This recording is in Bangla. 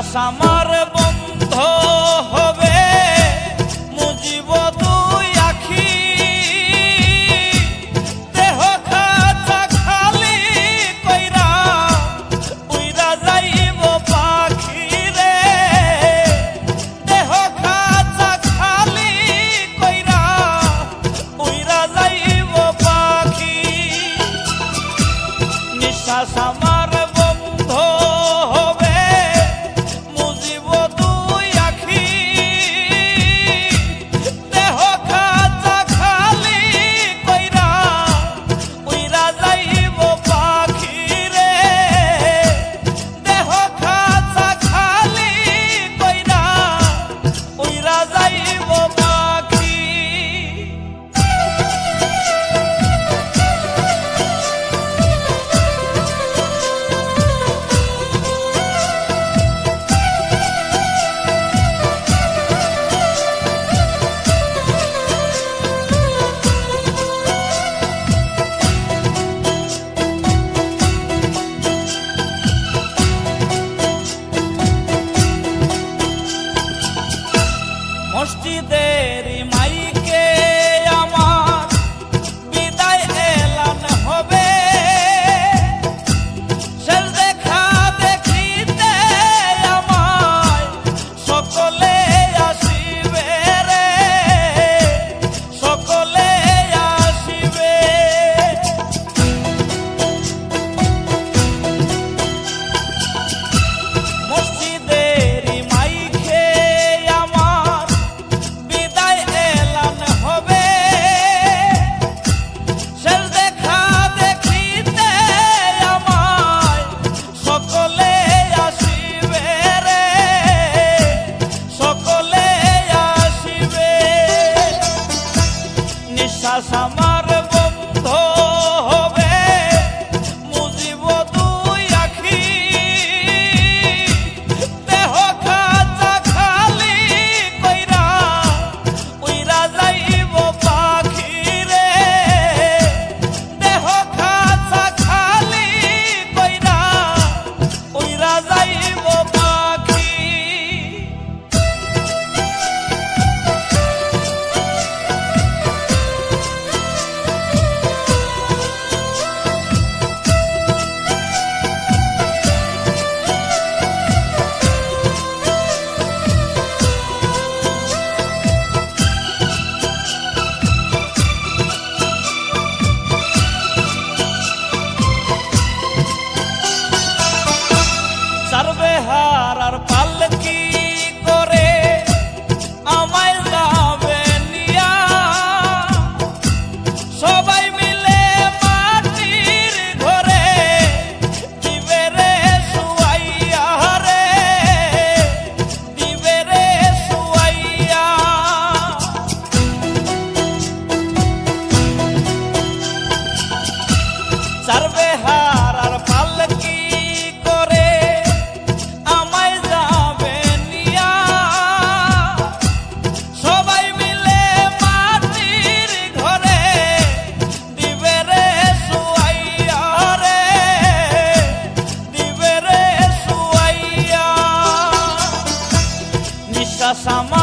নিঃশ্বাস আমার বন্ধ হবে মুজিব দুই আখি দেহ খাঁচা খালি কইরা উইরা যাইব পাখি রে দেহ খাঁচা খালি কইরা উইরা যাইব পাখি নিঃশ্বাস আমার বন্ধ হবে মুজিব দুই আখি দেহ খাঁচা খালি কইরা উইরা যাইব পাখি রে দেহ খাঁচা খালি কইরা উইরা যাইব পাখি মসজিদের মাইকে আমার বিদায় এলান হবে শেষ দেখা দেখিতে আমায় সকলে আসিবে রে সকলে আসিবে মসজিদের মাইকে আমার বিদায় এলান হবে শেষ দেখা দেখিতে আমায় সকলে আসিবে রে সকলে আসিবে নিঃশ্বাস আমার বন্ধ হবে মুজিব দুই আখি দেহ খাঁচা খালি কইরা উইরা যাইব পাখি রে দেহ খাঁচা খালি কইরা উইরা যাইব পাখি সারবেহার আর পালকি করে আমায় যাবে নিয়া সবাই মিলে মাটির ঘরে দিবে রে শুয়াইয়া রে দিবে রে শুয়াইয়া সারবেহার আর পালকি করে আমায় যাবে নিয়া সবাই মিলে মাটির ঘরে দিবে রে শুয়াইয়া রে দিবে রে শুয়াইয়া নিঃশ্বাস আমার